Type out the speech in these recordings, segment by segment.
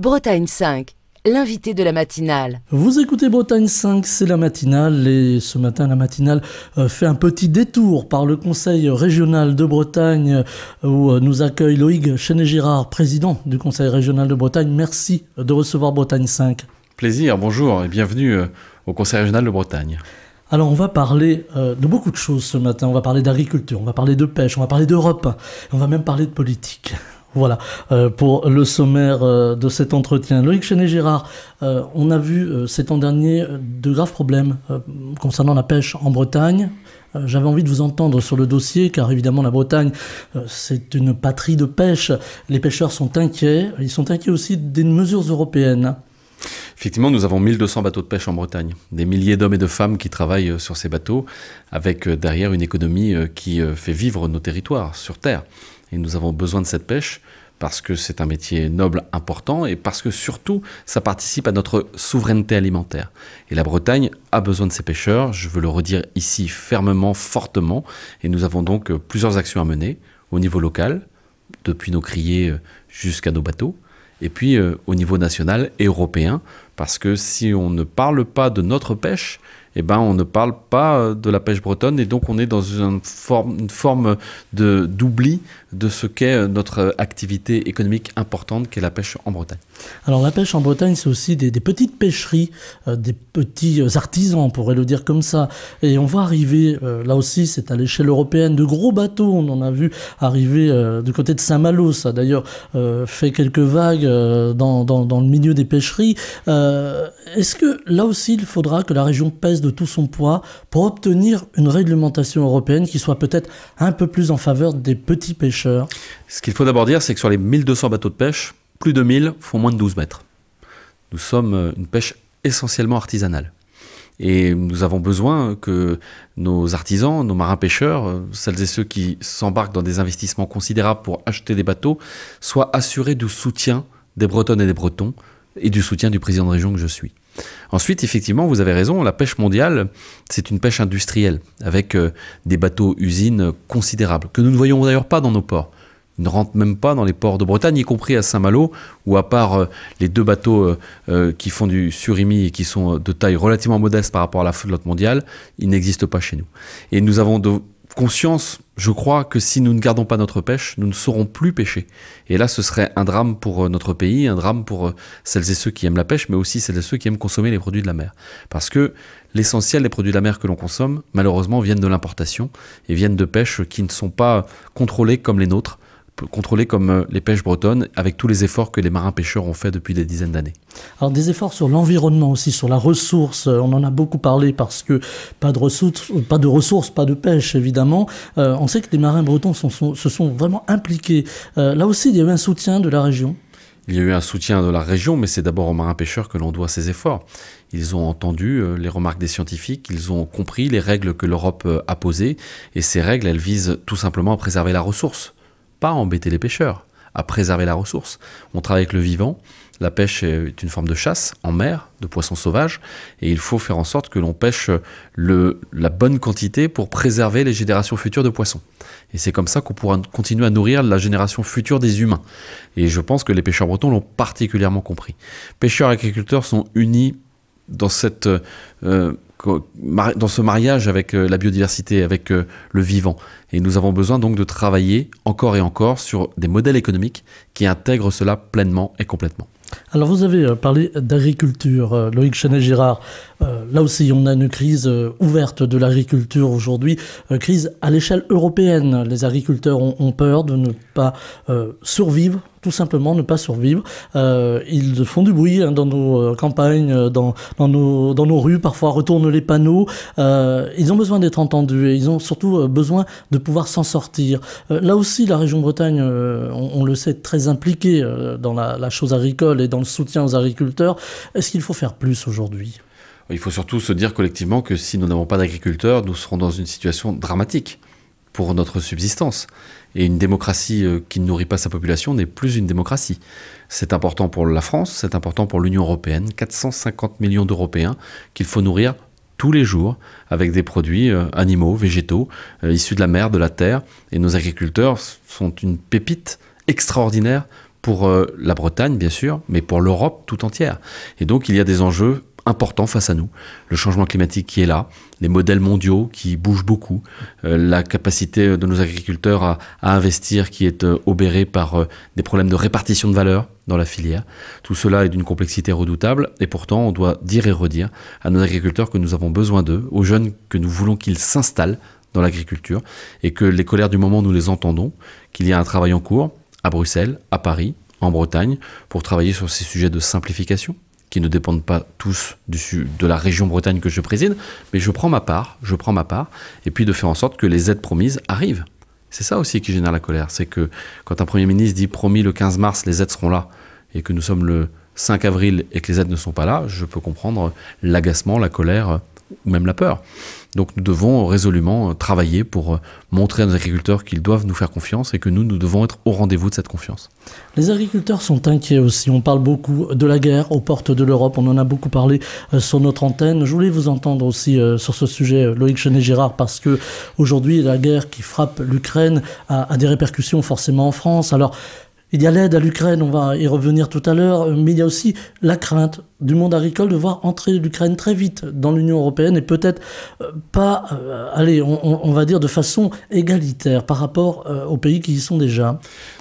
Bretagne 5, l'invité de la matinale. Vous écoutez Bretagne 5, c'est la matinale et ce matin la matinale fait un petit détour par le conseil régional de Bretagne où nous accueille Loïc Chenet-Girard, président du conseil régional de Bretagne. Merci de recevoir Bretagne 5. Plaisir, bonjour et bienvenue au conseil régional de Bretagne. Alors on va parler de beaucoup de choses ce matin, on va parler d'agriculture, on va parler de pêche, on va parler d'Europe, on va même parler de politique. Voilà, pour le sommaire de cet entretien. Loïc Chenet-Girard, on a vu ces temps derniers de graves problèmes concernant la pêche en Bretagne. J'avais envie de vous entendre sur le dossier, car évidemment la Bretagne, c'est une patrie de pêche. Les pêcheurs sont inquiets, ils sont inquiets aussi des mesures européennes. Effectivement, nous avons 1200 bateaux de pêche en Bretagne. Des milliers d'hommes et de femmes qui travaillent sur ces bateaux, avec derrière une économie qui fait vivre nos territoires sur terre. Et nous avons besoin de cette pêche parce que c'est un métier noble, important, et parce que surtout, ça participe à notre souveraineté alimentaire. Et la Bretagne a besoin de ces pêcheurs, je veux le redire ici fermement, fortement, et nous avons donc plusieurs actions à mener au niveau local, depuis nos criers jusqu'à nos bateaux, et puis au niveau national et européen, parce que si on ne parle pas de notre pêche, eh ben, on ne parle pas de la pêche bretonne, et donc on est dans une forme d'oubli de ce qu'est notre activité économique importante qu'est la pêche en Bretagne. Alors la pêche en Bretagne, c'est aussi des petites pêcheries, des petits artisans, on pourrait le dire comme ça. Et on va arriver, là aussi c'est à l'échelle européenne, de gros bateaux. On en a vu arriver du côté de Saint-Malo, ça a d'ailleurs fait quelques vagues dans le milieu des pêcheries. Est-ce que là aussi il faudra que la région pèse de tout son poids pour obtenir une réglementation européenne qui soit peut-être un peu plus en faveur des petits pêcheurs? Ce qu'il faut d'abord dire, c'est que sur les 1200 bateaux de pêche, plus de 1000 font moins de 12 mètres. Nous sommes une pêche essentiellement artisanale. Et nous avons besoin que nos artisans, nos marins-pêcheurs, celles et ceux qui s'embarquent dans des investissements considérables pour acheter des bateaux, soient assurés du soutien des Bretonnes et des Bretons et du soutien du président de région que je suis. Ensuite, effectivement, vous avez raison, la pêche mondiale, c'est une pêche industrielle, avec des bateaux-usines considérables, que nous ne voyons d'ailleurs pas dans nos ports. Ils ne rentrent même pas dans les ports de Bretagne, y compris à Saint-Malo, où à part les deux bateaux qui font du surimi et qui sont de taille relativement modeste par rapport à la flotte mondiale, ils n'existent pas chez nous. Et nous avons conscience, je crois, que si nous ne gardons pas notre pêche, nous ne saurons plus pêcher. Et là, ce serait un drame pour notre pays, un drame pour celles et ceux qui aiment la pêche, mais aussi celles et ceux qui aiment consommer les produits de la mer. Parce que l'essentiel des produits de la mer que l'on consomme, malheureusement, viennent de l'importation et viennent de pêches qui ne sont pas contrôlées comme les nôtres, contrôlées comme les pêches bretonnes, avec tous les efforts que les marins-pêcheurs ont fait depuis des dizaines d'années. Alors des efforts sur l'environnement aussi, sur la ressource, on en a beaucoup parlé parce que pas de ressources, pas de pêche évidemment. On sait que les marins bretons se sont vraiment impliqués. Là aussi, il y a eu un soutien de la région. Il y a eu un soutien de la région, mais c'est d'abord aux marins-pêcheurs que l'on doit ces efforts. Ils ont entendu les remarques des scientifiques, ils ont compris les règles que l'Europe a posées, et ces règles, elles visent tout simplement à préserver la ressource. Pas à embêter les pêcheurs, à préserver la ressource. On travaille avec le vivant, la pêche est une forme de chasse en mer, de poissons sauvages, et il faut faire en sorte que l'on pêche la bonne quantité pour préserver les générations futures de poissons. Et c'est comme ça qu'on pourra continuer à nourrir la génération future des humains. Et je pense que les pêcheurs bretons l'ont particulièrement compris. Pêcheurs et agriculteurs sont unis dans ce mariage avec la biodiversité, avec le vivant. Et nous avons besoin donc de travailler encore et encore sur des modèles économiques qui intègrent cela pleinement et complètement. Alors vous avez parlé d'agriculture, Loïc Chenet-Girard. Là aussi, on a une crise ouverte de l'agriculture aujourd'hui, crise à l'échelle européenne. Les agriculteurs ont peur de ne pas survivre, tout simplement ne pas survivre. Ils font du bruit dans nos campagnes, dans nos rues, parfois retournent les panneaux. Ils ont besoin d'être entendus et ils ont surtout besoin de pouvoir s'en sortir. Là aussi, la région Bretagne, on le sait, très impliquée dans la chose agricole et dans le soutien aux agriculteurs. Est-ce qu'il faut faire plus aujourd'hui ? Il faut surtout se dire collectivement que si nous n'avons pas d'agriculteurs, nous serons dans une situation dramatique pour notre subsistance. Et une démocratie qui ne nourrit pas sa population n'est plus une démocratie. C'est important pour la France, c'est important pour l'Union européenne, 450 millions d'Européens qu'il faut nourrir tous les jours avec des produits animaux, végétaux, issus de la mer, de la terre. Et nos agriculteurs sont une pépite extraordinaire pour la Bretagne, bien sûr, mais pour l'Europe tout entière. Et donc, il y a des enjeux importants face à nous. Le changement climatique qui est là, les modèles mondiaux qui bougent beaucoup, la capacité de nos agriculteurs à investir qui est obérée par des problèmes de répartition de valeur dans la filière. Tout cela est d'une complexité redoutable et pourtant on doit dire et redire à nos agriculteurs que nous avons besoin d'eux, aux jeunes que nous voulons qu'ils s'installent dans l'agriculture et que les colères du moment nous les entendons, qu'il y a un travail en cours à Bruxelles, à Paris, en Bretagne pour travailler sur ces sujets de simplification qui ne dépendent pas tous de la région Bretagne que je préside, mais je prends ma part, et puis de faire en sorte que les aides promises arrivent. C'est ça aussi qui génère la colère, c'est que quand un Premier ministre dit promis le 15 mars, les aides seront là, et que nous sommes le 5 avril et que les aides ne sont pas là, je peux comprendre l'agacement, la colère ou même la peur. Donc nous devons résolument travailler pour montrer à nos agriculteurs qu'ils doivent nous faire confiance et que nous devons être au rendez-vous de cette confiance. Les agriculteurs sont inquiets aussi. On parle beaucoup de la guerre aux portes de l'Europe. On en a beaucoup parlé sur notre antenne. Je voulais vous entendre aussi sur ce sujet, Loïc Chenet-Girard, parce que aujourd'hui, la guerre qui frappe l'Ukraine a des répercussions forcément en France. Alors, il y a l'aide à l'Ukraine, on va y revenir tout à l'heure, mais il y a aussi la crainte du monde agricole de voir entrer l'Ukraine très vite dans l'Union européenne et peut-être pas, on va dire de façon égalitaire par rapport aux pays qui y sont déjà.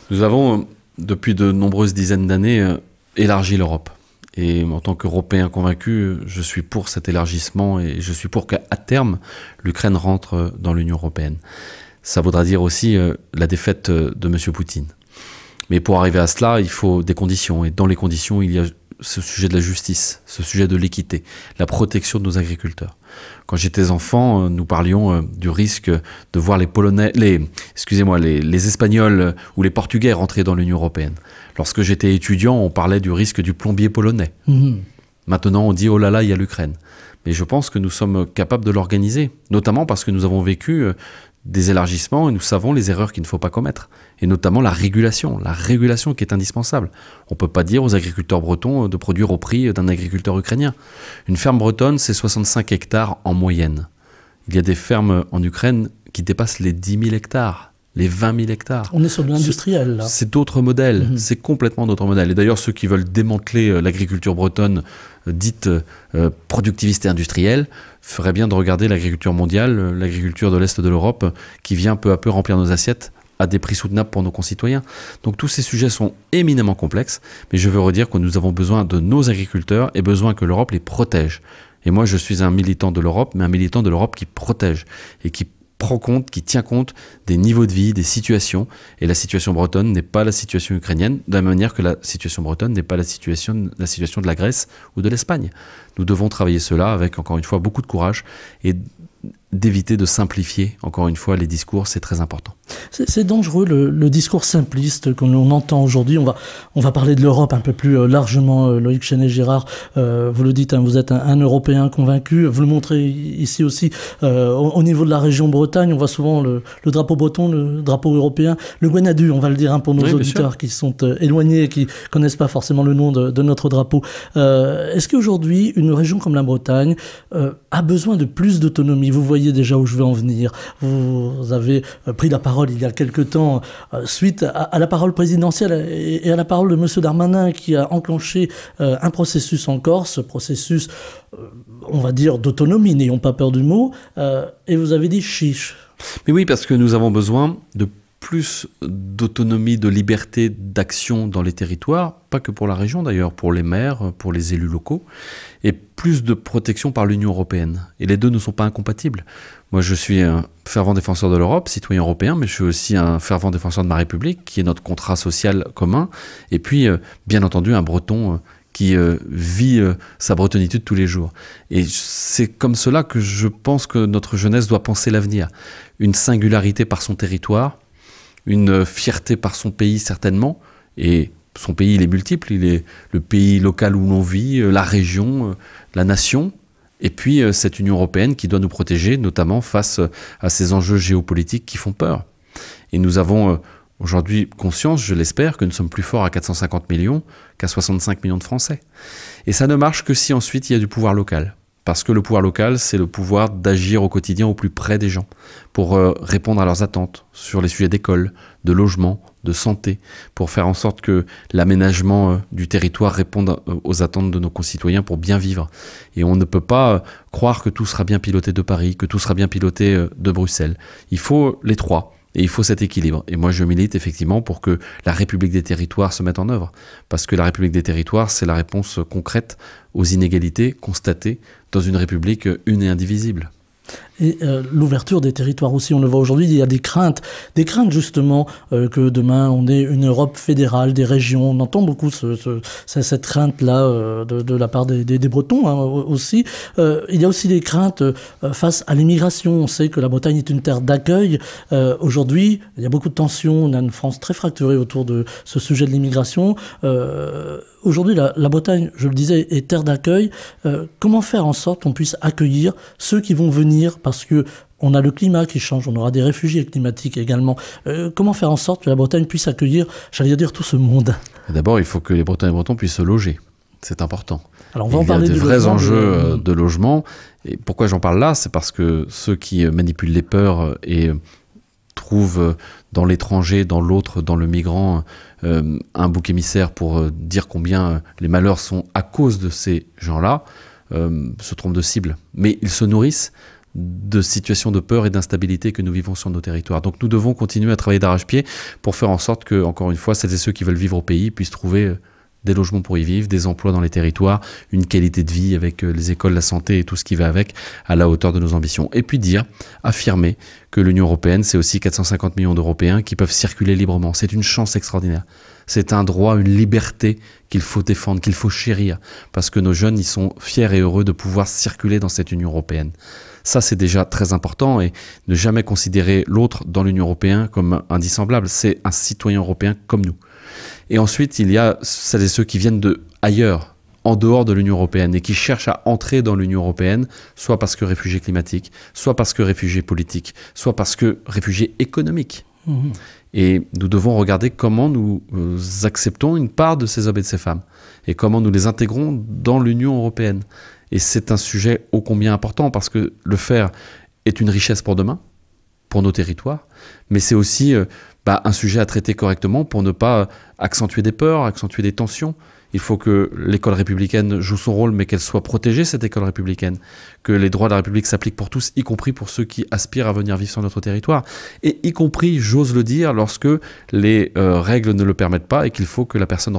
Nous avons, depuis de nombreuses dizaines d'années, élargi l'Europe. Et en tant qu'Européen convaincu, je suis pour cet élargissement et je suis pour qu'à terme, l'Ukraine rentre dans l'Union européenne. Ça voudra dire aussi la défaite de M. Poutine. Mais pour arriver à cela, il faut des conditions. Et dans les conditions, il y a ce sujet de la justice, ce sujet de l'équité, la protection de nos agriculteurs. Quand j'étais enfant, nous parlions du risque de voir les Espagnols ou les Portugais rentrer dans l'Union européenne. Lorsque j'étais étudiant, on parlait du risque du plombier polonais. Maintenant, on dit « oh là là, il y a l'Ukraine ». Mais je pense que nous sommes capables de l'organiser, notamment parce que nous avons vécu des élargissements et nous savons les erreurs qu'il ne faut pas commettre. Et notamment la régulation qui est indispensable. On ne peut pas dire aux agriculteurs bretons de produire au prix d'un agriculteur ukrainien. Une ferme bretonne, c'est 65 hectares en moyenne. Il y a des fermes en Ukraine qui dépassent les 10 000 hectares, les 20 000 hectares. On est sur de l'industriel, là. C'est d'autres modèles, c'est complètement d'autres modèles. Et d'ailleurs, ceux qui veulent démanteler l'agriculture bretonne dite productiviste et industrielle, ferait bien de regarder l'agriculture mondiale, l'agriculture de l'Est de l'Europe, qui vient peu à peu remplir nos assiettes à des prix soutenables pour nos concitoyens. Donc tous ces sujets sont éminemment complexes, mais je veux redire que nous avons besoin de nos agriculteurs et besoin que l'Europe les protège. Et moi, je suis un militant de l'Europe, mais un militant de l'Europe qui protège et qui prend compte, qui tient compte des niveaux de vie, des situations. Et la situation bretonne n'est pas la situation ukrainienne, de la même manière que la situation bretonne n'est pas la situation de la Grèce ou de l'Espagne. Nous devons travailler cela avec, encore une fois, beaucoup de courage et d'éviter de simplifier, encore une fois, les discours, c'est très important. C'est dangereux, le discours simpliste que l'on entend aujourd'hui. On va parler de l'Europe un peu plus largement, Loïc Chenet-Girard. Vous le dites, hein, vous êtes un Européen convaincu. Vous le montrez ici aussi au niveau de la région Bretagne. On voit souvent le drapeau breton, le drapeau européen, le Gwenadu, on va le dire hein, pour nos auditeurs qui sont éloignés et qui connaissent pas forcément le nom de notre drapeau. Est-ce qu'aujourd'hui, une région comme la Bretagne a besoin de plus d'autonomie? Vous voyez déjà où je veux en venir. Vous avez pris la parole il y a quelque temps suite à la parole présidentielle et à la parole de M. Darmanin qui a enclenché un processus en Corse, processus, on va dire, d'autonomie, n'ayons pas peur du mot, et vous avez dit chiche. Mais oui, parce que nous avons besoin de plus d'autonomie, de liberté d'action dans les territoires, pas que pour la région d'ailleurs, pour les maires, pour les élus locaux, et plus de protection par l'Union européenne. Et les deux ne sont pas incompatibles. Moi, je suis un fervent défenseur de l'Europe, citoyen européen, mais je suis aussi un fervent défenseur de ma République, qui est notre contrat social commun, et puis, bien entendu, un Breton qui vit sa bretonitude tous les jours. Et c'est comme cela que je pense que notre jeunesse doit penser l'avenir. Une singularité par son territoire, une fierté par son pays certainement, et son pays il est multiple, il est le pays local où l'on vit, la région, la nation, et puis cette Union européenne qui doit nous protéger, notamment face à ces enjeux géopolitiques qui font peur. Et nous avons aujourd'hui conscience, je l'espère, que nous sommes plus forts à 450 millions qu'à 65 millions de Français. Et ça ne marche que si ensuite il y a du pouvoir local. Parce que le pouvoir local, c'est le pouvoir d'agir au quotidien au plus près des gens, pour répondre à leurs attentes sur les sujets d'école, de logement, de santé, pour faire en sorte que l'aménagement du territoire réponde aux attentes de nos concitoyens pour bien vivre. Et on ne peut pas croire que tout sera bien piloté de Paris, que tout sera bien piloté de Bruxelles. Il faut les trois. Et il faut cet équilibre. Et moi, je milite effectivement pour que la République des territoires se mette en œuvre. Parce que la République des territoires, c'est la réponse concrète aux inégalités constatées dans une République une et indivisible. Et l'ouverture des territoires aussi, on le voit aujourd'hui, il y a des craintes justement que demain on ait une Europe fédérale, des régions. On entend beaucoup cette crainte-là de la part des Bretons aussi. Il y a aussi des craintes face à l'immigration. On sait que la Bretagne est une terre d'accueil. Aujourd'hui, il y a beaucoup de tensions. On a une France très fracturée autour de ce sujet de l'immigration. Aujourd'hui, la Bretagne, je le disais, est terre d'accueil. Comment faire en sorte qu'on puisse accueillir ceux qui vont venir, parce que on a le climat qui change, on aura des réfugiés climatiques également. Comment faire en sorte que la Bretagne puisse accueillir, j'allais dire, tout ce monde? D'abord, il faut que les Bretons et les Bretons puissent se loger. C'est important. Alors, on va en parler il y a de vrais enjeux de logement. Et pourquoi j'en parle là? C'est parce que ceux qui manipulent les peurs et trouvent dans l'étranger, dans l'autre, dans le migrant, un bouc émissaire pour dire combien les malheurs sont à cause de ces gens-là, se trompent de cible. Mais ils se nourrissent de situations de peur et d'instabilité que nous vivons sur nos territoires. Donc nous devons continuer à travailler d'arrache-pied pour faire en sorte que, encore une fois, celles et ceux qui veulent vivre au pays puissent trouver des logements pour y vivre, des emplois dans les territoires, une qualité de vie avec les écoles, la santé et tout ce qui va avec, à la hauteur de nos ambitions. Et puis affirmer que l'Union européenne, c'est aussi 450 millions d'Européens qui peuvent circuler librement. C'est une chance extraordinaire. C'est un droit, une liberté qu'il faut défendre, qu'il faut chérir, parce que nos jeunes, ils sont fiers et heureux de pouvoir circuler dans cette Union européenne. Ça, c'est déjà très important, et ne jamais considérer l'autre dans l'Union européenne comme indissemblable. C'est un citoyen européen comme nous. Et ensuite, il y a celles et ceux qui viennent de ailleurs, en dehors de l'Union européenne, et qui cherchent à entrer dans l'Union européenne, soit parce que réfugiés climatiques, soit parce que réfugiés politiques, soit parce que réfugiés économiques. Mmh. Et nous devons regarder comment nous acceptons une part de ces hommes et de ces femmes, et comment nous les intégrons dans l'Union européenne. Et c'est un sujet ô combien important, parce que le faire est une richesse pour demain, pour nos territoires, mais c'est aussi un sujet à traiter correctement pour ne pas accentuer des peurs, accentuer des tensions. Il faut que l'école républicaine joue son rôle, mais qu'elle soit protégée, cette école républicaine, que les droits de la République s'appliquent pour tous, y compris pour ceux qui aspirent à venir vivre sur notre territoire, et y compris, j'ose le dire, lorsque les règles ne le permettent pas et qu'il faut que la personne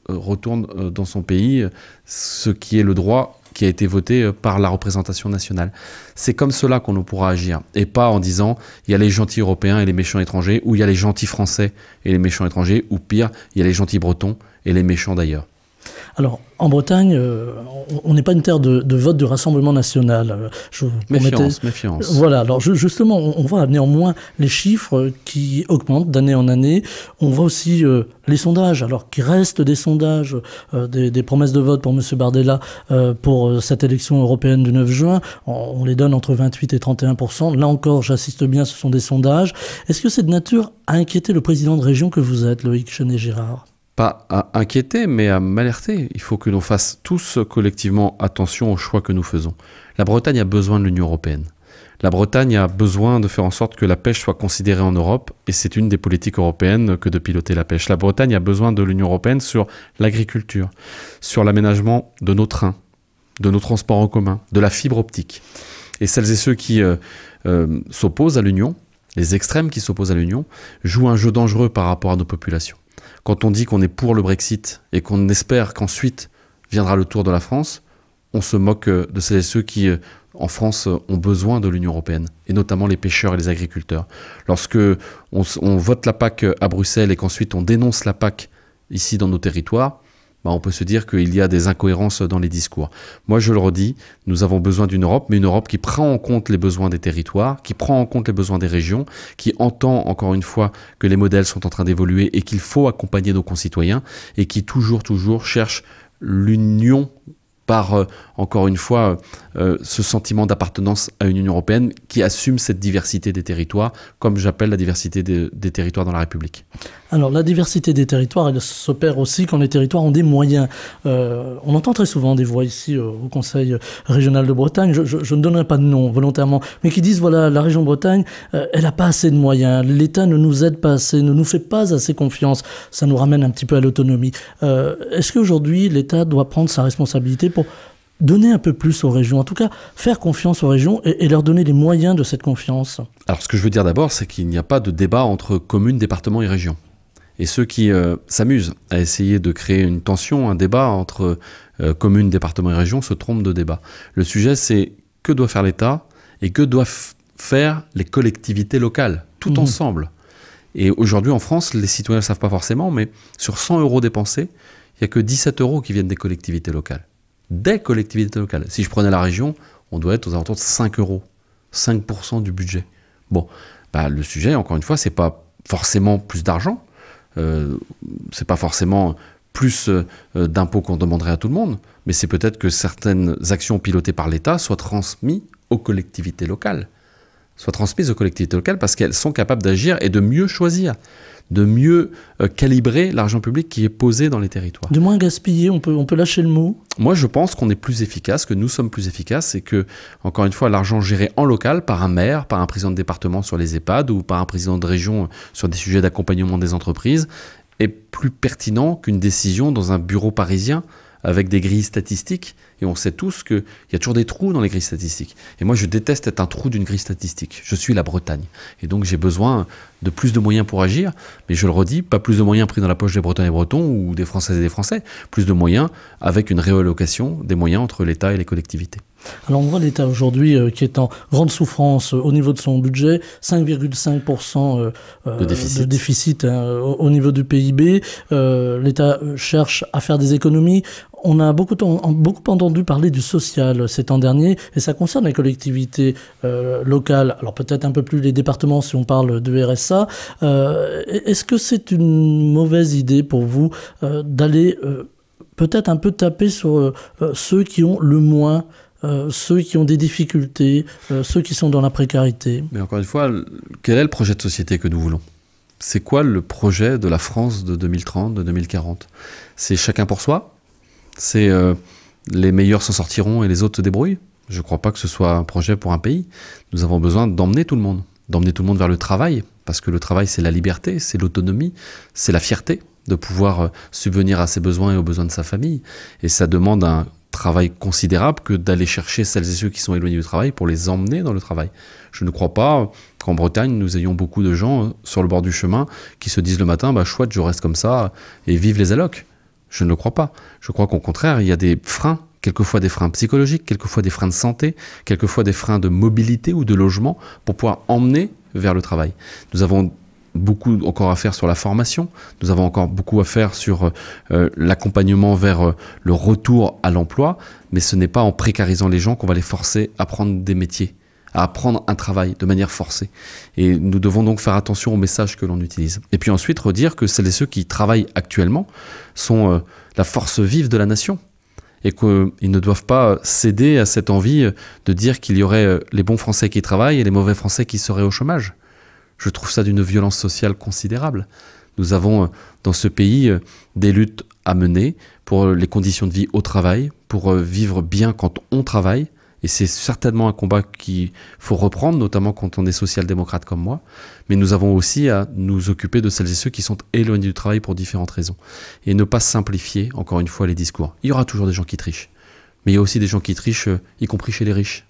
retourne dans son pays, ce qui est le droit qui a été voté par la représentation nationale. C'est comme cela qu'on ne pourra agir, et pas en disant il y a les gentils européens et les méchants étrangers, ou il y a les gentils français et les méchants étrangers, ou pire, il y a les gentils bretons et les méchants d'ailleurs. Alors, en Bretagne, on n'est pas une terre de vote du Rassemblement national. Méfiance. Voilà, alors justement, on voit néanmoins les chiffres qui augmentent d'année en année. On voit aussi les sondages, alors qui restent des sondages, des promesses de vote pour M. Bardella pour cette élection européenne du 9 juin. On les donne entre 28 et 31%. Là encore, j'assiste bien, ce sont des sondages. Est-ce que c'est de nature à inquiéter le président de région que vous êtes, Loïc Chenet-Girard ? Pas à inquiéter, mais à m'alerter. Il faut que nous fassions tous collectivement attention aux choix que nous faisons. La Bretagne a besoin de l'Union européenne. La Bretagne a besoin de faire en sorte que la pêche soit considérée en Europe, et c'est une des politiques européennes que de piloter la pêche. La Bretagne a besoin de l'Union européenne sur l'agriculture, sur l'aménagement de nos trains, de nos transports en commun, de la fibre optique. Et celles et ceux qui s'opposent à l'Union, les extrêmes qui s'opposent à l'Union, jouent un jeu dangereux par rapport à nos populations. Quand on dit qu'on est pour le Brexit et qu'on espère qu'ensuite viendra le tour de la France, on se moque de celles et ceux qui, en France, ont besoin de l'Union européenne, et notamment les pêcheurs et les agriculteurs. Lorsque on vote la PAC à Bruxelles et qu'ensuite on dénonce la PAC ici dans nos territoires, on peut se dire qu'il y a des incohérences dans les discours. Moi, je le redis, nous avons besoin d'une Europe, mais une Europe qui prend en compte les besoins des territoires, qui prend en compte les besoins des régions, qui entend, encore une fois, que les modèles sont en train d'évoluer et qu'il faut accompagner nos concitoyens, et qui toujours cherche l'union, par, encore une fois, ce sentiment d'appartenance à une Union européenne qui assume cette diversité des territoires, comme j'appelle la diversité des territoires dans la République. Alors, la diversité des territoires, elle s'opère aussi quand les territoires ont des moyens. On entend très souvent des voix ici au Conseil régional de Bretagne, je ne donnerai pas de nom volontairement, mais qui disent, voilà, la région Bretagne, elle n'a pas assez de moyens, l'État ne nous aide pas assez, ne nous fait pas assez confiance, ça nous ramène un petit peu à l'autonomie. Est-ce qu'aujourd'hui, l'État doit prendre sa responsabilité pour donner un peu plus aux régions, en tout cas faire confiance aux régions et leur donner les moyens de cette confiance? Alors ce que je veux dire d'abord, c'est qu'il n'y a pas de débat entre communes, départements et régions. Et ceux qui s'amusent à essayer de créer une tension, un débat entre communes, départements et régions se trompent de débat. Le sujet, c'est que doit faire l'État et que doivent faire les collectivités locales, tout ensemble. Et aujourd'hui en France, les citoyens ne le savent pas forcément, mais sur 100 € dépensés, il n'y a que 17 € qui viennent des collectivités locales. Des collectivités locales. Si je prenais la région, on doit être aux alentours de 5 €, 5% du budget. Bon, bah, le sujet, encore une fois, c'est pas forcément plus d'argent, c'est pas forcément plus d'impôts qu'on demanderait à tout le monde, mais c'est peut-être que certaines actions pilotées par l'État soient transmises aux collectivités locales. Parce qu'elles sont capables d'agir et de mieux choisir, de mieux calibrer l'argent public qui est posé dans les territoires. De moins gaspiller, on peut lâcher le mot? Moi, je pense qu'on est plus efficace, que nous sommes plus efficaces et que, encore une fois, l'argent géré en local par un maire, par un président de département sur les EHPAD ou par un président de région sur des sujets d'accompagnement des entreprises est plus pertinent qu'une décision dans un bureau parisien avec des grilles statistiques, et on sait tous qu'il y a toujours des trous dans les grilles statistiques. Et moi, je déteste être un trou d'une grille statistique. Je suis la Bretagne. Et donc, j'ai besoin de plus de moyens pour agir, mais je le redis, pas plus de moyens pris dans la poche des Bretons et Bretons ou des Françaises et des Français, plus de moyens avec une réallocation des moyens entre l'État et les collectivités. Alors on voit l'État aujourd'hui qui est en grande souffrance au niveau de son budget, 5,5% de déficit au niveau du PIB. L'État cherche à faire des économies. On a beaucoup entendu parler du social ces temps derniers, et ça concerne les collectivités locales, alors peut-être un peu plus les départements si on parle de RSA. Est-ce que c'est une mauvaise idée pour vous d'aller peut-être un peu taper sur ceux qui ont le moins, ceux qui ont des difficultés, ceux qui sont dans la précarité? Mais encore une fois, quel est le projet de société que nous voulons? C'est quoi le projet de la France de 2030, de 2040? C'est chacun pour soi? C'est les meilleurs s'en sortiront et les autres se débrouillent? Je ne crois pas que ce soit un projet pour un pays. Nous avons besoin d'emmener tout le monde vers le travail, parce que le travail, c'est la liberté, c'est l'autonomie, c'est la fierté de pouvoir subvenir à ses besoins et aux besoins de sa famille. Et ça demande un travail considérable que d'aller chercher celles et ceux qui sont éloignés du travail pour les emmener dans le travail. Je ne crois pas qu'en Bretagne, nous ayons beaucoup de gens sur le bord du chemin qui se disent le matin, bah chouette, je reste comme ça et vive les allocs. Je ne le crois pas. Je crois qu'au contraire, il y a des freins, quelquefois des freins psychologiques, quelquefois des freins de santé, quelquefois des freins de mobilité ou de logement pour pouvoir emmener vers le travail. Nous avons beaucoup encore à faire sur la formation, nous avons encore beaucoup à faire sur l'accompagnement vers le retour à l'emploi, mais ce n'est pas en précarisant les gens qu'on va les forcer à prendre des métiers, à apprendre un travail de manière forcée. Et nous devons donc faire attention aux messages que l'on utilise. Et puis ensuite redire que celles et ceux qui travaillent actuellement sont la force vive de la nation, et qu'ils ne doivent pas céder à cette envie de dire qu'il y aurait les bons Français qui travaillent et les mauvais Français qui seraient au chômage. Je trouve ça d'une violence sociale considérable. Nous avons dans ce pays des luttes à mener pour les conditions de vie au travail, pour vivre bien quand on travaille. Et c'est certainement un combat qu'il faut reprendre, notamment quand on est social-démocrate comme moi. Mais nous avons aussi à nous occuper de celles et ceux qui sont éloignés du travail pour différentes raisons. Et ne pas simplifier, encore une fois, les discours. Il y aura toujours des gens qui trichent. Mais il y a aussi des gens qui trichent, y compris chez les riches.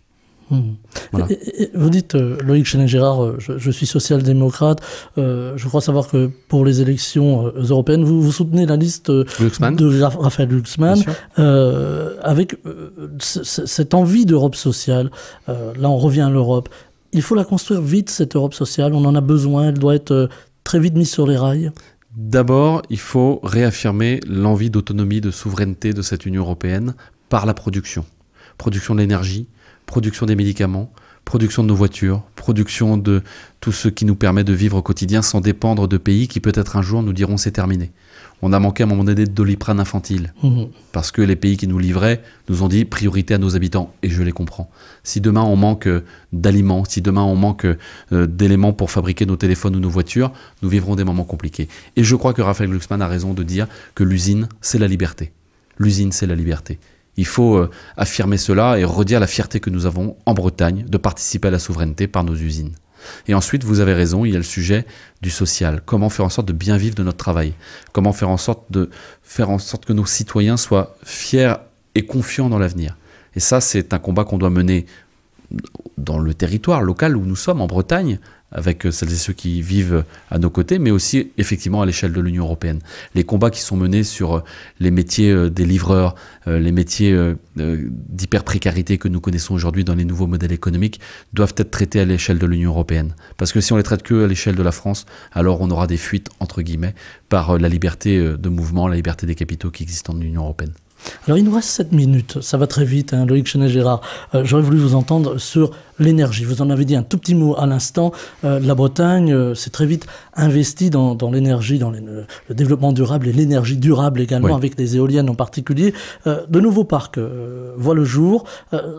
Voilà. Vous dites, Loïc Chenet-Girard, je suis social-démocrate. Je crois savoir que pour les élections européennes, vous soutenez la liste de Raphaël Glucksmann avec cette envie d'Europe sociale. Là, on revient à l'Europe. Il faut la construire vite, cette Europe sociale. On en a besoin. Elle doit être très vite mise sur les rails. D'abord, il faut réaffirmer l'envie d'autonomie, de souveraineté de cette Union européenne par la production. Production de l'énergie, production des médicaments, production de nos voitures, production de tout ce qui nous permet de vivre au quotidien sans dépendre de pays qui peut-être un jour nous diront c'est terminé. On a manqué à un moment donné de Doliprane infantile. Parce que les pays qui nous livraient nous ont dit priorité à nos habitants. Et je les comprends. Si demain on manque d'aliments, si demain on manque d'éléments pour fabriquer nos téléphones ou nos voitures, nous vivrons des moments compliqués. Et je crois que Raphaël Glucksmann a raison de dire que l'usine, c'est la liberté. L'usine, c'est la liberté. Il faut affirmer cela et redire la fierté que nous avons en Bretagne de participer à la souveraineté par nos usines. Et ensuite, vous avez raison, il y a le sujet du social. Comment faire en sorte de bien vivre de notre travail? Comment faire en sorte que nos citoyens soient fiers et confiants dans l'avenir? Et ça, c'est un combat qu'on doit mener dans le territoire local où nous sommes, en Bretagne, avec celles et ceux qui vivent à nos côtés, mais aussi effectivement à l'échelle de l'Union européenne. Les combats qui sont menés sur les métiers des livreurs, les métiers d'hyper-précarité que nous connaissons aujourd'hui dans les nouveaux modèles économiques doivent être traités à l'échelle de l'Union européenne. Parce que si on les traite que à l'échelle de la France, alors on aura des fuites, entre guillemets, par la liberté de mouvement, la liberté des capitaux qui existent dans l'Union européenne. Alors il nous reste 7 minutes, ça va très vite, hein, Loïc Chenet-Gérard. J'aurais voulu vous entendre sur l'énergie. Vous en avez dit un tout petit mot à l'instant. La Bretagne s'est très vite investie dans l'énergie, dans le développement durable et l'énergie durable également, oui, avec les éoliennes en particulier. De nouveaux parcs voient le jour.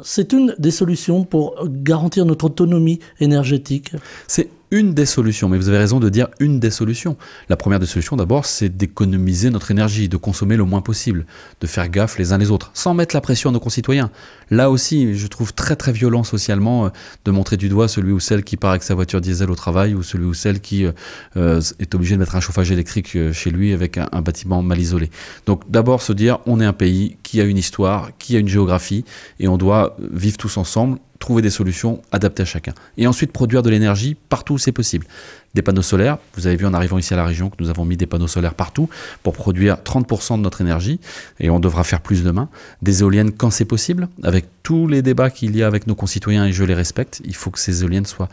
C'est une des solutions pour garantir notre autonomie énergétique. C'est une des solutions, mais vous avez raison de dire une des solutions. La première des solutions, d'abord, c'est d'économiser notre énergie, de consommer le moins possible, de faire gaffe les uns les autres, sans mettre la pression à nos concitoyens. Là aussi, je trouve très très violent socialement de montrer du doigt celui ou celle qui part avec sa voiture diesel au travail ou celui ou celle qui est obligé de mettre un chauffage électrique chez lui avec un bâtiment mal isolé. Donc d'abord se dire, on est un pays qui a une histoire, qui a une géographie et on doit vivre tous ensemble, trouver des solutions adaptées à chacun. Et ensuite produire de l'énergie partout où c'est possible. Des panneaux solaires, vous avez vu en arrivant ici à la région que nous avons mis des panneaux solaires partout pour produire 30% de notre énergie et on devra faire plus demain. Des éoliennes quand c'est possible, avec tous les débats qu'il y a avec nos concitoyens et je les respecte, il faut que ces éoliennes soient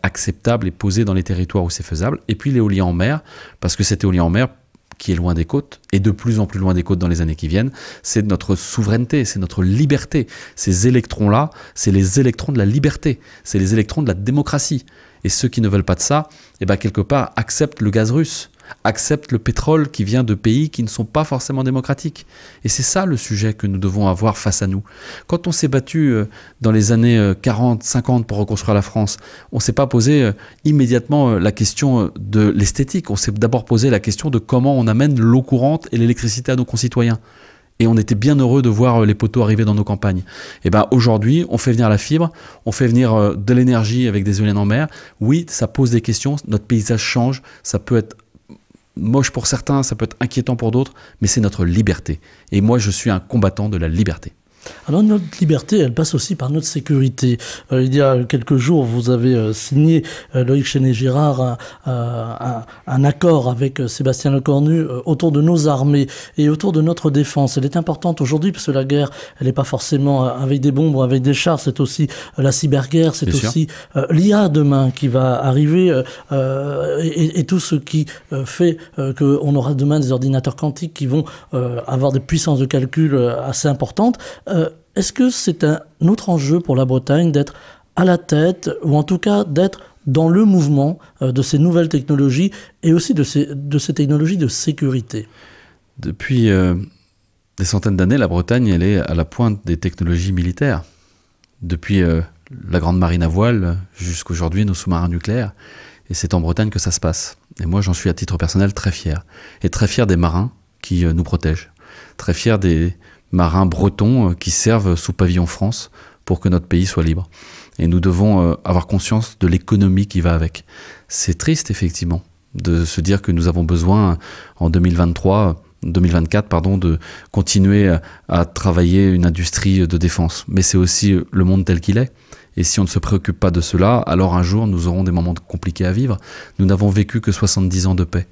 acceptables et posées dans les territoires où c'est faisable. Et puis l'éolien en mer, parce que cet éolien en mer, qui est loin des côtes, et de plus en plus loin des côtes dans les années qui viennent, c'est notre souveraineté, c'est notre liberté. Ces électrons-là, c'est les électrons de la liberté, c'est les électrons de la démocratie. Et ceux qui ne veulent pas de ça, eh ben, quelque part, acceptent le gaz russe, acceptent le pétrole qui vient de pays qui ne sont pas forcément démocratiques. Et c'est ça le sujet que nous devons avoir face à nous. Quand on s'est battu dans les années 40, 50 pour reconstruire la France, on ne s'est pas posé immédiatement la question de l'esthétique. On s'est d'abord posé la question de comment on amène l'eau courante et l'électricité à nos concitoyens. Et on était bien heureux de voir les poteaux arriver dans nos campagnes. Et ben aujourd'hui, on fait venir la fibre, on fait venir de l'énergie avec des éoliennes en mer. Oui, ça pose des questions, notre paysage change, ça peut être moche pour certains, ça peut être inquiétant pour d'autres, mais c'est notre liberté. Et moi, je suis un combattant de la liberté. Alors notre liberté, elle passe aussi par notre sécurité. Il y a quelques jours, vous avez signé, Loïc Chenet-Gérard, un accord avec Sébastien Lecornu autour de nos armées et autour de notre défense. Elle est importante aujourd'hui parce que la guerre, elle n'est pas forcément avec des bombes ou avec des chars, c'est aussi la cyberguerre, c'est aussi l'IA demain qui va arriver et tout ce qui fait qu'on aura demain des ordinateurs quantiques qui vont avoir des puissances de calcul assez importantes. Est-ce que c'est un autre enjeu pour la Bretagne d'être à la tête, ou en tout cas d'être dans le mouvement de ces nouvelles technologies et aussi de ces technologies de sécurité? Depuis des centaines d'années, la Bretagne elle est à la pointe des technologies militaires. Depuis la grande marine à voile jusqu'aujourd'hui nos sous-marins nucléaires. Et c'est en Bretagne que ça se passe. Et moi j'en suis à titre personnel très fier. Et très fier des marins qui nous protègent. Très fier des marins bretons qui servent sous pavillon France pour que notre pays soit libre. Et nous devons avoir conscience de l'économie qui va avec. C'est triste, effectivement, de se dire que nous avons besoin, en 2024, de continuer à travailler une industrie de défense. Mais c'est aussi le monde tel qu'il est. Et si on ne se préoccupe pas de cela, alors un jour, nous aurons des moments compliqués à vivre. Nous n'avons vécu que 70 ans de paix.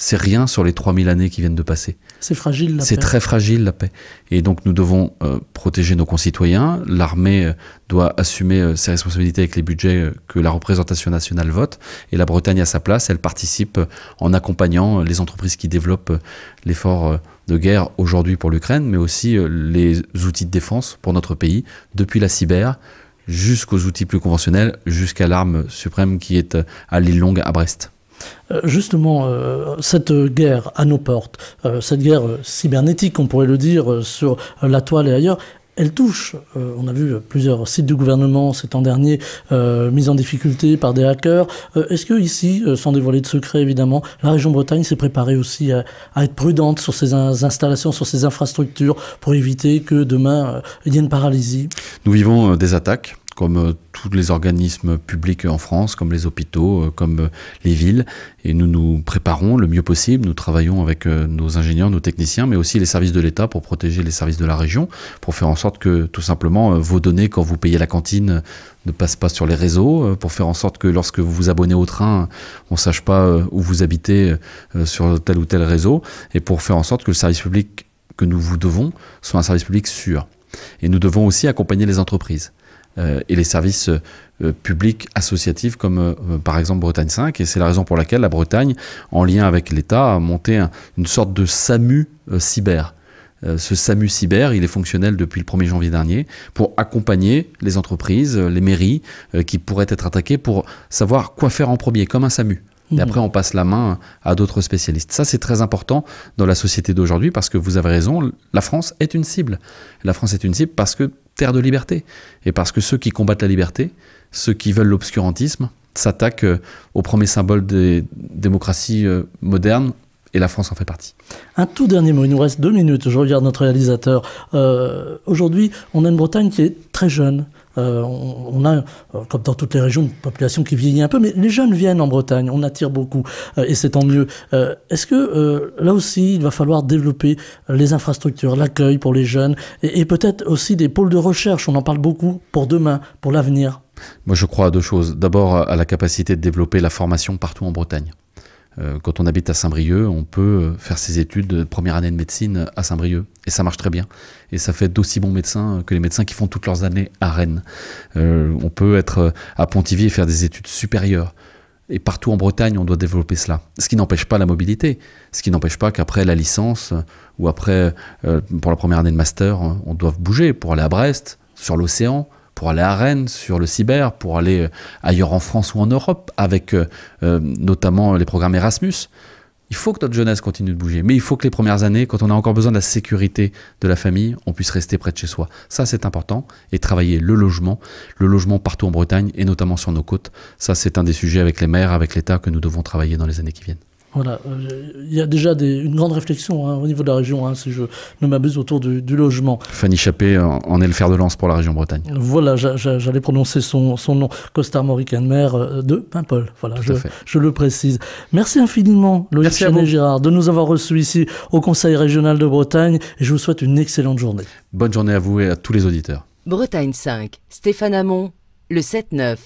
C'est rien sur les 3000 années qui viennent de passer. C'est fragile, la paix. C'est très fragile, la paix. Et donc, nous devons protéger nos concitoyens. L'armée doit assumer ses responsabilités avec les budgets que la représentation nationale vote. Et la Bretagne, à sa place, elle participe en accompagnant les entreprises qui développent l'effort de guerre aujourd'hui pour l'Ukraine, mais aussi les outils de défense pour notre pays, depuis la cyber jusqu'aux outils plus conventionnels, jusqu'à l'arme suprême qui est à l'île Longue à Brest. Justement, cette guerre à nos portes, cette guerre cybernétique, on pourrait le dire, sur la toile et ailleurs, elle touche, on a vu plusieurs sites du gouvernement ces temps derniers mis en difficulté par des hackers. Est-ce que ici, sans dévoiler de secret évidemment, la région Bretagne s'est préparée aussi à être prudente sur ses installations, sur ses infrastructures, pour éviter que demain il y ait une paralysie? Nous vivons des attaques, comme tous les organismes publics en France, comme les hôpitaux, comme les villes. Et nous nous préparons le mieux possible. Nous travaillons avec nos ingénieurs, nos techniciens, mais aussi les services de l'État pour protéger les services de la région, pour faire en sorte que, tout simplement, vos données, quand vous payez la cantine, ne passent pas sur les réseaux, pour faire en sorte que lorsque vous vous abonnez au train, on ne sache pas où vous habitez sur tel ou tel réseau, et pour faire en sorte que le service public que nous vous devons soit un service public sûr. Et nous devons aussi accompagner les entreprises et les services publics associatifs comme par exemple Bretagne 5, et c'est la raison pour laquelle la Bretagne, en lien avec l'État, a monté une sorte de SAMU cyber. Ce SAMU cyber, il est fonctionnel depuis le 1er janvier dernier pour accompagner les entreprises, les mairies qui pourraient être attaquées, pour savoir quoi faire en premier, comme un SAMU. Et après, on passe la main à d'autres spécialistes. Ça, c'est très important dans la société d'aujourd'hui, parce que vous avez raison, la France est une cible. La France est une cible parce que terre de liberté. Et parce que ceux qui combattent la liberté, ceux qui veulent l'obscurantisme, s'attaquent au premier symbole des démocraties modernes, et la France en fait partie. Un tout dernier mot, il nous reste 2 minutes, je regarde notre réalisateur. Aujourd'hui, on a une Bretagne qui est très jeune. On a, comme dans toutes les régions, une population qui vieillit un peu, mais les jeunes viennent en Bretagne, on attire beaucoup, et c'est tant mieux. Est-ce que là aussi, il va falloir développer les infrastructures, l'accueil pour les jeunes, et peut-être aussi des pôles de recherche, on en parle beaucoup, pour demain, pour l'avenir? Moi, je crois à 2 choses. D'abord, à la capacité de développer la formation partout en Bretagne. Quand on habite à Saint-Brieuc, on peut faire ses études de première année de médecine à Saint-Brieuc. Et ça marche très bien. Et ça fait d'aussi bons médecins que les médecins qui font toutes leurs années à Rennes. On peut être à Pontivy et faire des études supérieures. Et partout en Bretagne, on doit développer cela. Ce qui n'empêche pas la mobilité. Ce qui n'empêche pas qu'après la licence, ou après, pour la première année de master, on doit bouger pour aller à Brest, sur l'océan, pour aller à Rennes, sur le cyber, pour aller ailleurs en France ou en Europe, avec notamment les programmes Erasmus. Il faut que notre jeunesse continue de bouger, mais il faut que les premières années, quand on a encore besoin de la sécurité de la famille, on puisse rester près de chez soi. Ça, c'est important. Et travailler le logement partout en Bretagne, et notamment sur nos côtes. Ça, c'est un des sujets avec les maires, avec l'État, que nous devons travailler dans les années qui viennent. Voilà, il y a déjà une grande réflexion au niveau de la région, si je ne m'abuse, autour du logement. Fanny Chappé en est le fer de lance pour la région Bretagne. Voilà, j'allais prononcer son nom, Costard Mauricaine, maire de Paimpol. Voilà, je le précise. Merci infiniment, Loïc Chenet-Girard, de nous avoir reçus ici au Conseil régional de Bretagne, et je vous souhaite une excellente journée. Bonne journée à vous et à tous les auditeurs. Bretagne 5, Stéphane Hamon, le 7-9.